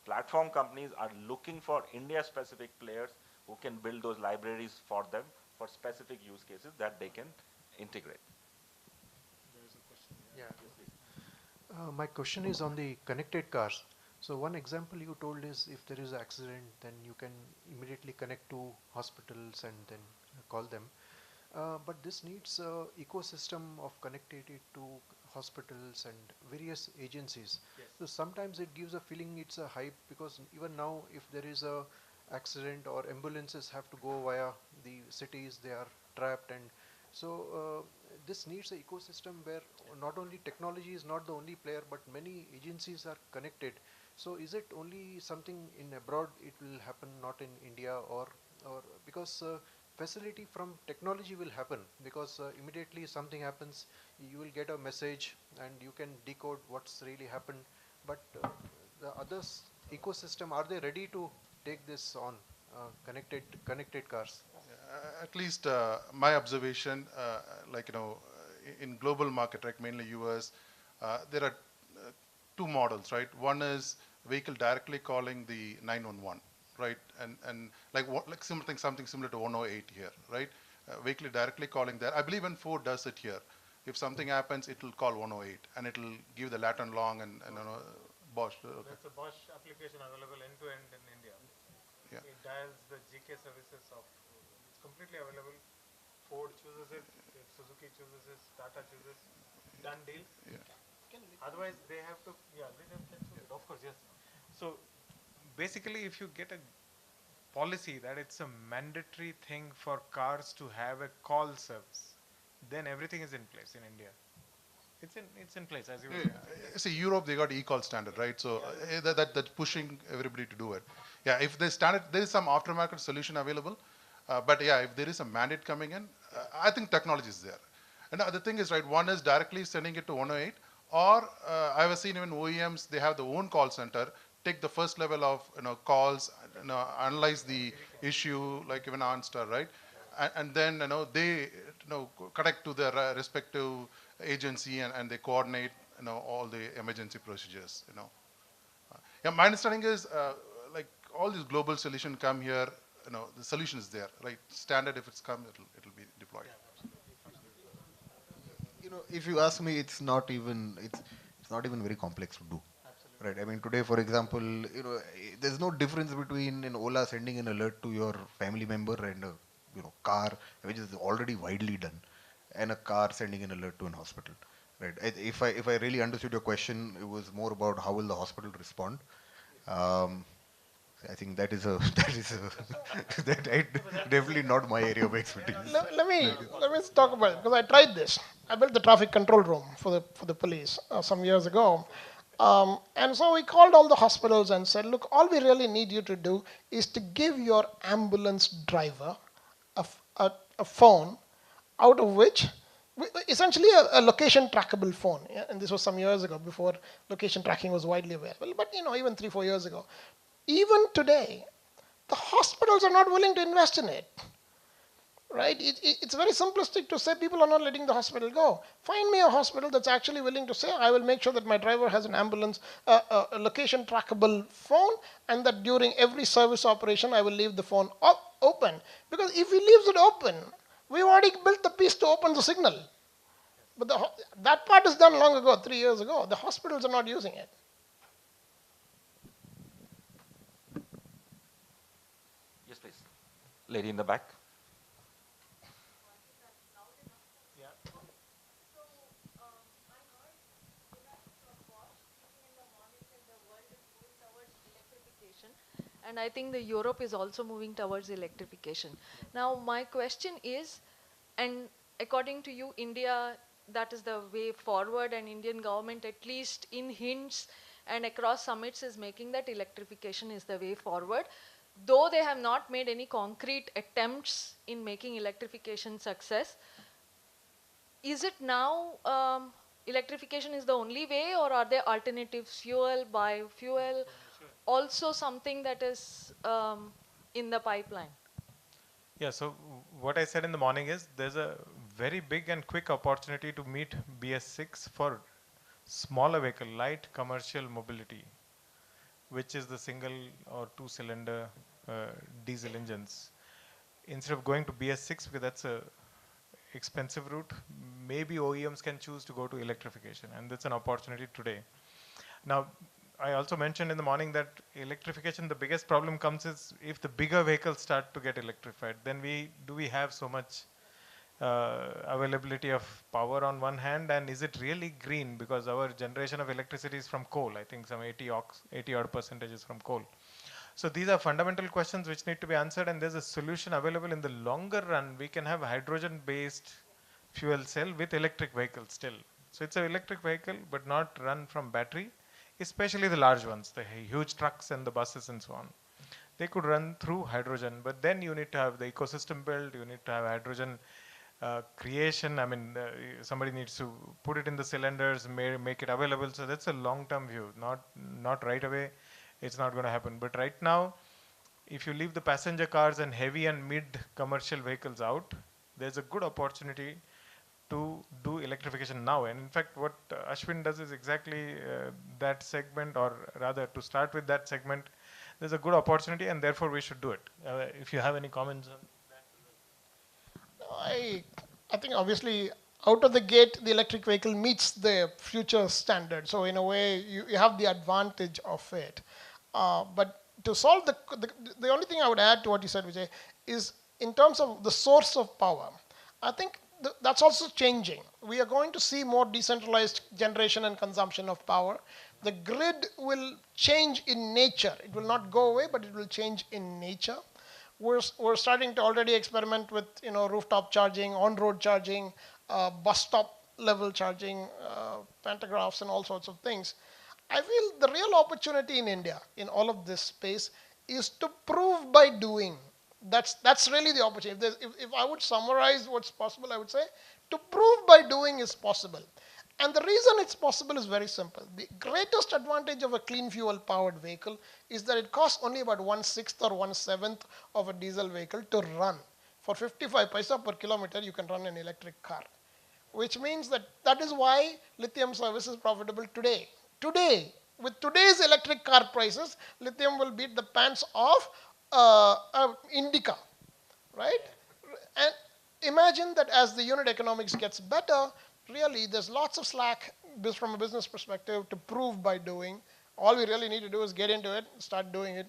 Platform companies are looking for India-specific players who can build those libraries for them for specific use cases that they can integrate. Yeah. My question is on the connected cars. So one example you told is if there is an accident, then you can immediately connect to hospitals and then call them. But this needs an ecosystem of connectivity to hospitals and various agencies. Yes. So sometimes it gives a feeling it's a hype, because even now if there is a accident or ambulances have to go via the cities, they are trapped, and so this needs an ecosystem where not only technology is not the only player, but many agencies are connected. So is it only something in abroad it will happen, not in India, or because facility from technology will happen, because immediately something happens, you will get a message and you can decode what's really happened, but the other ecosystem, are they ready to take this on, connected cars? At least my observation, in global market, right, mainly US, there are two models, right? One is vehicle directly calling the 911, right? And like something similar to 108 here, right? Vehicle directly calling there. I believe N4 does it here. If something happens, it will call 108 and it will give the lat and long and Bosch. Okay. That's a Bosch application available end to end in India. Yeah. It dials the GK services of, it's completely available. Ford chooses it, if Suzuki chooses it, Tata chooses, done deal. Yeah. Otherwise, they have to, of course, yes. So, basically, if you get a policy that it's a mandatory thing for cars to have a call service, then everything is in place in India. It's in place, as you were saying. See, Europe, they got e-call standard, right? So that's pushing everybody to do it. Yeah, if they standard, there is some aftermarket solution available. But yeah, if there is a mandate coming in, I think technology is there. And the thing is, right, one is directly sending it to 108, or I have seen even OEMs, they have their own call center, take the first level of calls, analyze the issue, like even OnStar, right? And then they connect to their respective agency and they coordinate all the emergency procedures. Yeah, my understanding is like all these global solutions come here. The solution is there, right? Standard, if it's come, it'll be deployed. If you ask me, it's not even very complex to do. Right. I mean, today, for example, there's no difference between an Ola sending an alert to your family member and a car, which is already widely done, and a car sending an alert to an hospital. Right. If I really understood your question, it was more about how will the hospital respond. I think that definitely not my area of expertise. Let me talk about it, because I tried this. I built the traffic control room for the police some years ago. And so we called all the hospitals and said, look, all we really need you to do is to give your ambulance driver a phone out of which, essentially a location trackable phone. Yeah? And this was some years ago, before location tracking was widely available. But even 3-4 years ago. Even today, the hospitals are not willing to invest in it. Right? It's very simplistic to say people are not letting the hospital go. Find me a hospital that's actually willing to say, I will make sure that my driver has an ambulance, a location trackable phone, and that during every service operation, I will leave the phone open. Because if he leaves it open, we've already built the piece to open the signal. But that part is done long ago, 3 years ago. The hospitals are not using it. Yes, please. Lady in the back. And I think the Europe is also moving towards electrification. Now, my question is, and according to you, India, that is the way forward, and Indian government, at least in hints and across summits, is making that electrification is the way forward. Though they have not made any concrete attempts in making electrification success, is it now electrification is the only way, or are there alternatives, fuel, biofuel, also something that is in the pipeline? Yeah, so what I said in the morning is there's a very big and quick opportunity to meet BS6 for smaller vehicle, light commercial mobility, which is the single or two-cylinder diesel engines. Instead of going to BS6, because that's a expensive route, maybe OEMs can choose to go to electrification, and that's an opportunity today. Now, I also mentioned in the morning that electrification, the biggest problem comes is if the bigger vehicles start to get electrified, then do we have so much availability of power on one hand, and is it really green? Because our generation of electricity is from coal. I think some 80 odd percentage is from coal. So these are fundamental questions which need to be answered, and there's a solution available in the longer run. We can have hydrogen-based fuel cell with electric vehicles still. So it's an electric vehicle, but not run from battery, especially the large ones, the huge trucks and the buses and so on. They could run through hydrogen, but then you need to have the ecosystem built, you need to have hydrogen creation. I mean, somebody needs to put it in the cylinders, make it available. So that's a long-term view, not right away. it's not going to happen. But right now, if you leave the passenger cars and heavy and mid commercial vehicles out, there's a good opportunity to do electrification now. And in fact, what Ashwin does is exactly that segment, or rather to start with that segment, there's a good opportunity and therefore we should do it. If you have any comments on I think obviously out of the gate, the electric vehicle meets the future standard. So in a way, you have the advantage of it. But to solve the only thing I would add to what you said, Vijay, is in terms of the source of power. I think that's also changing. We are going to see more decentralized generation and consumption of power. The grid will change in nature. It will not go away, but it will change in nature. We're starting to already experiment with rooftop charging, on-road charging, bus stop level charging, pantographs, and all sorts of things. I feel the real opportunity in India in all of this space is to prove by doing. That's really the opportunity. If I would summarize what's possible, I would say to prove by doing is possible. And the reason it's possible is very simple. The greatest advantage of a clean fuel powered vehicle is that it costs only about 1/6 or 1/7 of a diesel vehicle to run. For 55 paisa per kilometer, you can run an electric car, which means that is why lithium service is profitable today. Today, with today's electric car prices, lithium will beat the pants off Indica, right? And imagine that as the unit economics gets better, really there's lots of slack from a business perspective to prove by doing. All we really need to do is get into it, start doing it.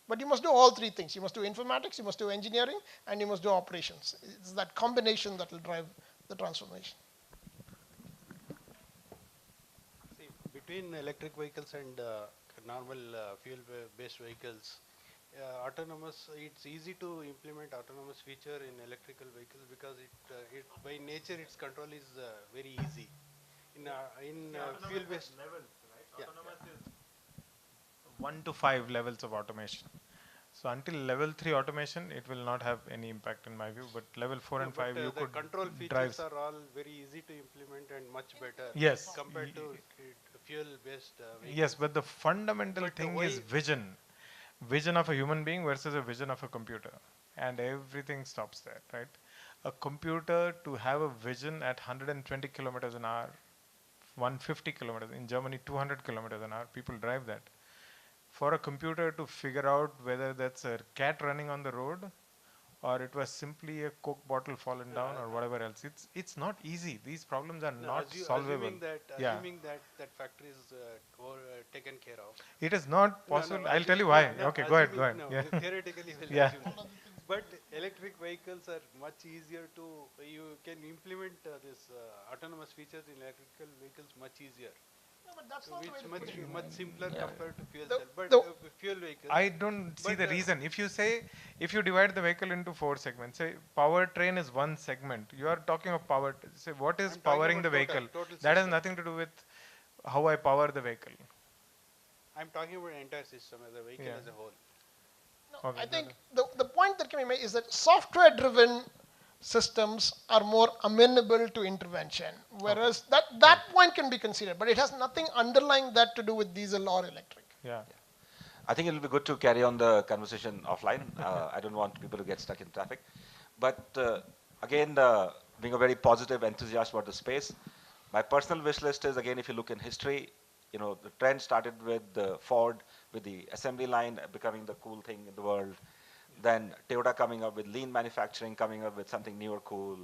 But you must do all three things. You must do informatics, you must do engineering, and you must do operations. It's that combination that will drive the transformation. See, between electric vehicles and normal fuel-based vehicles, autonomous, it's easy to implement autonomous feature in electrical vehicles because it by nature its control is very easy. In fuel-based levels, right? Yeah. Autonomous is 1 to 5 levels of automation. So until level 3 automation, it will not have any impact in my view. But level 4 and 5, you could control features are all very easy to implement and much better. Yes. Compared to fuel-based vehicles. Yes, but the fundamental thing is vision. Vision of a human being versus a vision of a computer. And everything stops there, right? A computer to have a vision at 120 kilometers an hour, 150 kilometers, in Germany 200 kilometers an hour, people drive that. For a computer to figure out whether that's a cat running on the road or it was simply a Coke bottle fallen down or whatever else, it's not easy. These problems are not solvable. Assuming that factor is taken care of. It is not possible. No, I'll tell you why. Okay, go ahead. No, yeah. Theoretically, we'll assume. But electric vehicles are much easier to, you can implement this autonomous features in electrical vehicles much easier. No, but that's not much simpler compared to fuel cell. But fuel vehicles. I don't see the reason. If you divide the vehicle into 4 segments, say powertrain is one segment. You are talking of power. Say what is powering the vehicle? That has nothing to do with how I power the vehicle. I'm talking about the entire system as a vehicle as a whole. No, okay, I think the point that can be made is that software-driven systems are more amenable to intervention, whereas that point can be considered, but it has nothing underlying that to do with diesel or electric. Yeah. I think it will be good to carry on the conversation offline. I don't want people to get stuck in traffic. But again, being a very positive enthusiast about the space, my personal wish list is, again, if you look in history, the trend started with Ford, with the assembly line becoming the cool thing in the world. Then Toyota coming up with lean manufacturing, coming up with something new or cool.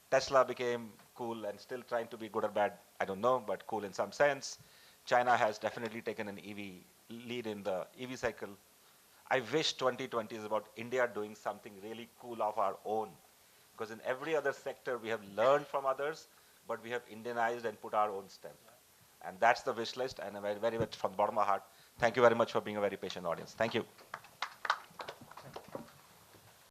Tesla became cool and still trying to be good or bad, I don't know, but cool in some sense. China has definitely taken an lead in the EV cycle. I wish 2020 is about India doing something really cool of our own. Because in every other sector, we have learned from others, but we have Indianized and put our own stamp. And that's the wish list, and very, very much from the bottom of my heart. Thank you very much for being a very patient audience. Thank you.